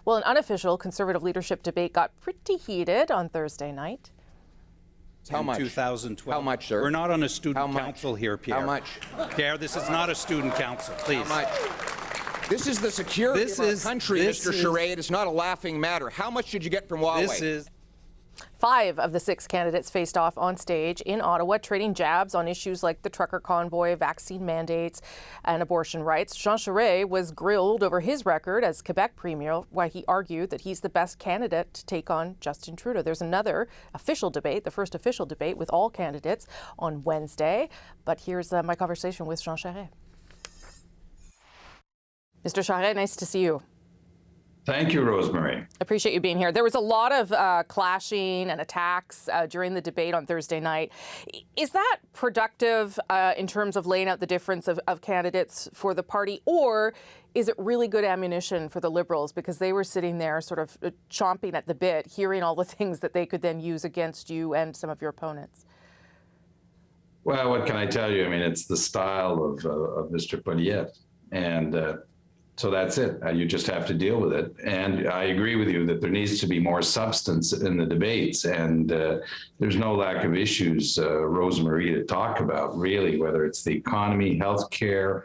Well, an unofficial Conservative leadership debate got pretty heated on Thursday night. How much? 2012. How much, sir? We're not on a student council here, Pierre. How much? Pierre, this is not a student council, please. How much? This is the security of our country, Mr. Charest. It's not a laughing matter. How much did you get from Huawei? 5 of the 6 candidates faced off on stage in Ottawa, trading jabs on issues like the trucker convoy, vaccine mandates, and abortion rights. Jean Charest was grilled over his record as Quebec Premier, why he argued that he's the best candidate to take on Justin Trudeau. There's another official debate, the first official debate with all candidates on Wednesday. But here's my conversation with Jean Charest. Mr. Charest, nice to see you. Thank you, Rosemary. Appreciate you being here. There was a lot of clashing and attacks during the debate on Thursday night. Is that productive in terms of laying out the difference of candidates for the party, or is it really good ammunition for the Liberals because they were sitting there sort of chomping at the bit, hearing all the things that they could then use against you and some of your opponents? Well, what can I tell you? I mean, it's the style of Mr. Poilievre, and so that's it. You just have to deal with it. And I agree with you that there needs to be more substance in the debates. And there's no lack of issues, Rosemary, to talk about, really, whether it's the economy, healthcare,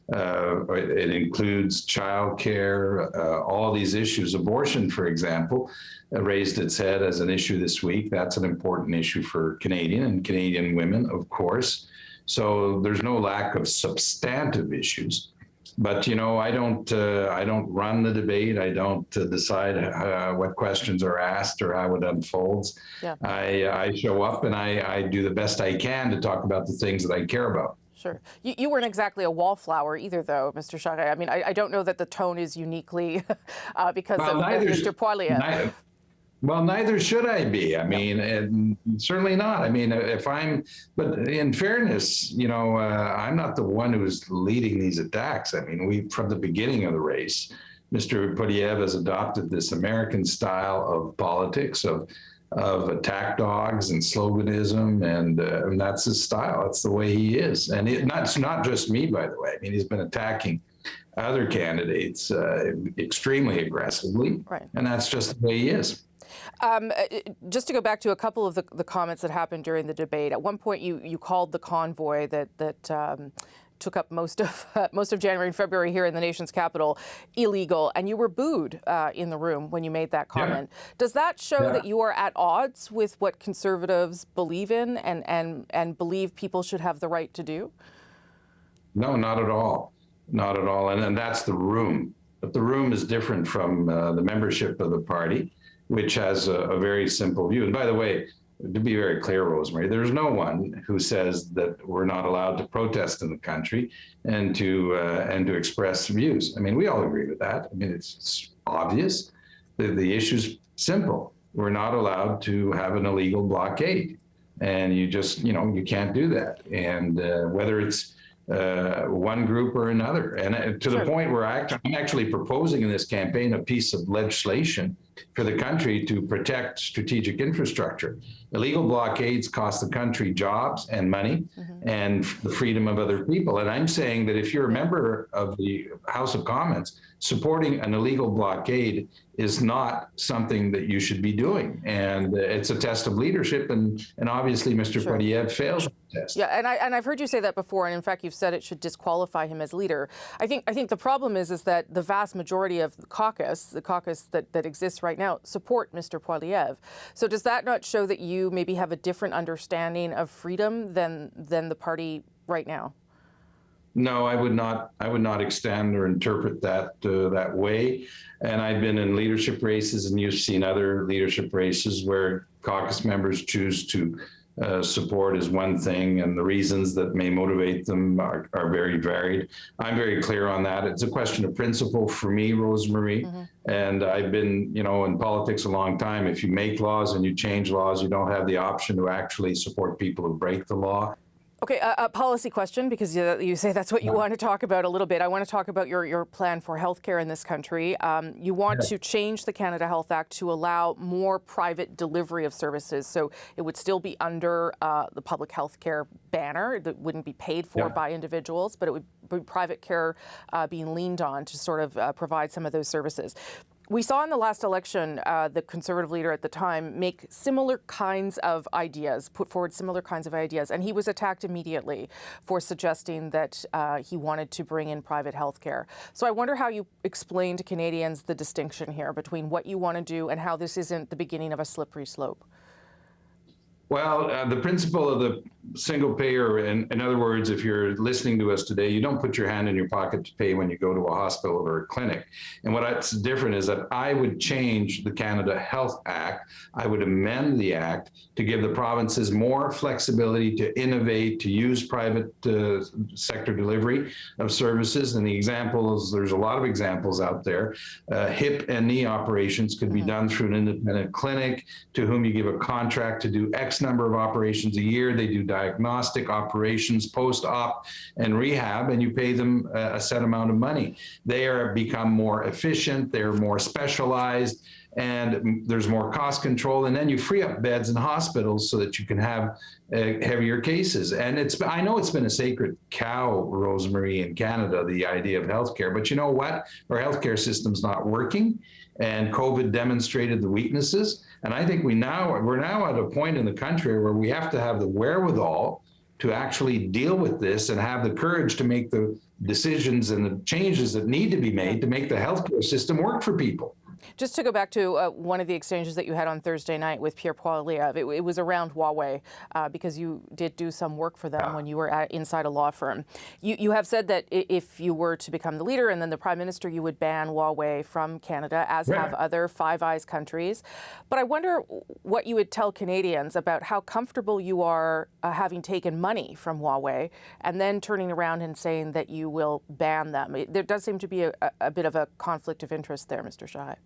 it includes childcare, all these issues. Abortion, for example, raised its head as an issue this week. That's an important issue for Canadian and Canadian women, of course. So there's no lack of substantive issues. But, you know, I don't run the debate. I don't decide what questions are asked or how it unfolds. Yeah. I show up and I do the best I can to talk about the things that I care about. Sure. You weren't exactly a wallflower either, though, Mr. Charest. I mean, I don't know that the tone is uniquely because of Mr. Poilievre. Well, neither should I be. I mean, certainly not. I mean, but in fairness, you know, I'm not the one who's leading these attacks. I mean, from the beginning of the race, Mr. Poilievre has adopted this American style of politics, of attack dogs and sloganism, and that's his style. That's the way he is. And it's not just me, by the way. I mean, he's been attacking other candidates extremely aggressively, right. And that's just the way he is. Just to go back to a couple of the comments that happened during the debate, at one point you called the convoy that took up most of January and February here in the nation's capital illegal, and you were booed in the room when you made that comment. Yeah. Does that show that you are at odds with what Conservatives believe in and believe people should have the right to do? No, not at all. Not at all. And that's the room. But the room is different from the membership of the party, which has a very simple view. And by the way, to be very clear, Rosemary, there's no one who says that we're not allowed to protest in the country and to express views. I mean, we all agree with that. I mean, it's obvious. The issue's simple. We're not allowed to have an illegal blockade. And you just, you can't do that. And whether it's one group or another. And to the point where I'm actually proposing in this campaign a piece of legislation for the country to protect strategic infrastructure. Illegal blockades cost the country jobs and money and the freedom of other people. And I'm saying that if you're a member of the House of Commons, supporting an illegal blockade is not something that you should be doing. And it's a test of leadership. And obviously, Mr. Poilievre fails the test. Yeah, and I've heard you say that before. And in fact, you've said it should disqualify him as leader. I think the problem is that the vast majority of the caucus that exists right now, support Mr. Poilievre. So does that not show that you maybe have a different understanding of freedom than the party right now? No, I would not extend or interpret that that way. And I've been in leadership races, and you've seen other leadership races where caucus members choose to support is one thing, and the reasons that may motivate them are very varied. I'm very clear on that. It's a question of principle for me, Rosemary. And I've been, in politics a long time. If you make laws and you change laws, you don't have the option to actually support people who break the law. Okay, a policy question, because you say that's what you want to talk about a little bit. I want to talk about your plan for healthcare in this country. You want to change the Canada Health Act to allow more private delivery of services. So it would still be under the public health care banner. That wouldn't be paid for by individuals, but it would be private care being leaned on to sort of provide some of those services. We saw in the last election the Conservative leader at the time make similar kinds of ideas, put forward similar kinds of ideas, and he was attacked immediately for suggesting that he wanted to bring in private health care. So I wonder how you explain to Canadians the distinction here between what you want to do and how this isn't the beginning of a slippery slope. Well, the principle of the single payer, in other words, if you're listening to us today, you don't put your hand in your pocket to pay when you go to a hospital or a clinic. And what's different is that I would change the Canada Health Act. I would amend the act to give the provinces more flexibility to innovate, to use private sector delivery of services. And the examples, there's a lot of examples out there. Hip and knee operations could be done through an independent clinic to whom you give a contract to do X number of operations a year. They do diagnostic operations, post-op and rehab, and you pay them a set amount of money. They are become more efficient, they're more specialized, and there's more cost control, and then you free up beds in hospitals so that you can have heavier cases. And I know it's been a sacred cow, Rosemary, in Canada, the idea of healthcare, but you know what? Our healthcare system's not working, and COVID demonstrated the weaknesses. And I think we're now at a point in the country where we have to have the wherewithal to actually deal with this and have the courage to make the decisions and the changes that need to be made to make the healthcare system work for people. Just to go back to one of the exchanges that you had on Thursday night with Pierre Poilievre, it was around Huawei because you did do some work for them when you were inside a law firm. You have said that if you were to become the leader and then the Prime Minister, you would ban Huawei from Canada, as have other Five Eyes countries. But I wonder what you would tell Canadians about how comfortable you are having taken money from Huawei and then turning around and saying that you will ban them. There does seem to be a bit of a conflict of interest there, Mr. Charest.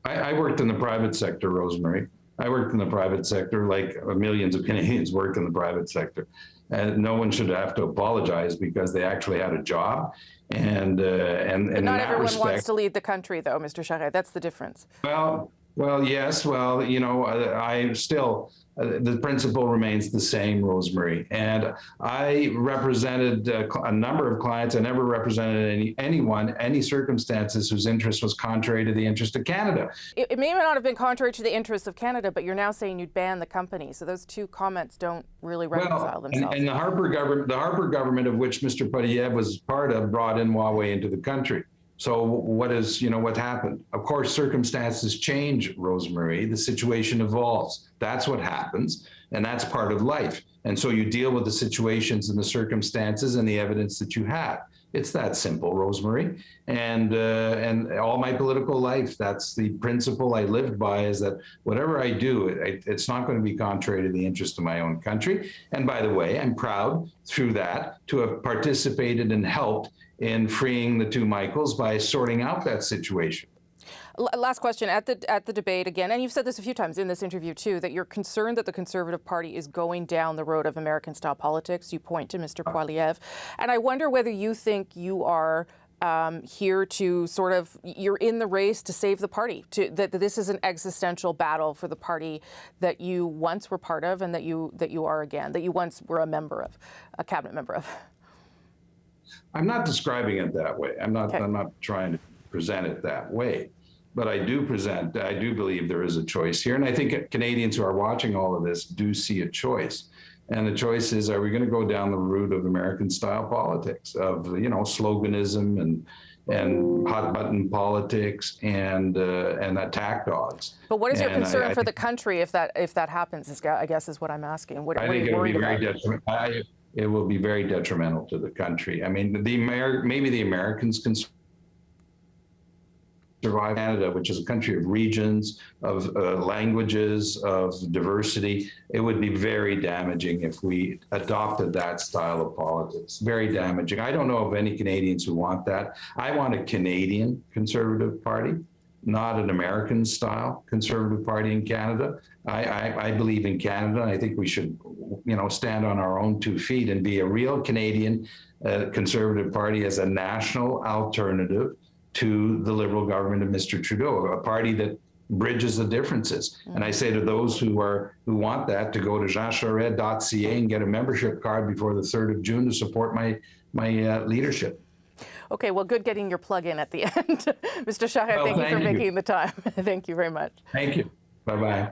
I worked in the private sector, Rosemary. I worked in the private sector like millions of Canadians work in the private sector. And no one should have to apologize because they actually had a job. And but not everyone wants to lead the country, though, Mr. Charest. That's the difference. Well, yes. Well, you know, I still, the principle remains the same, Rosemary. And I represented a number of clients. I never represented any circumstances whose interest was contrary to the interest of Canada. It may not have been contrary to the interests of Canada, but you're now saying you'd ban the company. So those two comments don't really reconcile themselves. And the Harper government, of which Mr. Poilievre was part of, brought in Huawei into the country. So what happened? Of course, circumstances change, Rosemary. The situation evolves. That's what happens, and that's part of life. And so you deal with the situations and the circumstances and the evidence that you have. It's that simple, Rosemary. And all my political life, that's the principle I lived by, is that whatever I do, it's not going to be contrary to the interest of my own country. And by the way, I'm proud through that to have participated and helped in freeing the two Michaels by sorting out that situation. Last question. At the debate again, and you've said this a few times in this interview too, that you're concerned that the Conservative Party is going down the road of American-style politics. You point to Mr. Poilievre. And I wonder whether you think you are here to sort of, you're in the race to save the party, that this is an existential battle for the party that you once were part of and that you are again, that you once were a cabinet member of. I'm not describing it that way. I'm not trying to present it that way. But I do believe there is a choice here. And I think Canadians who are watching all of this do see a choice. And the choice is, are we going to go down the route of American-style politics, of, sloganism and hot button politics and attack dogs? But what is your concern for the country if that happens, I guess is what I'm asking. What are you worried about? It will be very detrimental to the country. I mean, maybe the Americans can survive Canada, which is a country of regions, of languages, of diversity. It would be very damaging if we adopted that style of politics. Very damaging. I don't know of any Canadians who want that. I want a Canadian Conservative Party, not an American-style Conservative Party in Canada. I believe in Canada. I think we should, stand on our own 2 feet and be a real Canadian Conservative Party as a national alternative to the Liberal government of Mr. Trudeau, a party that bridges the differences. And I say to those who want that to go to jeancharest.ca and get a membership card before the 3rd of June to support my leadership. Okay, well, good getting your plug in at the end. Mr. Charest, thank you for making the time. Thank you very much. Thank you. Bye-bye.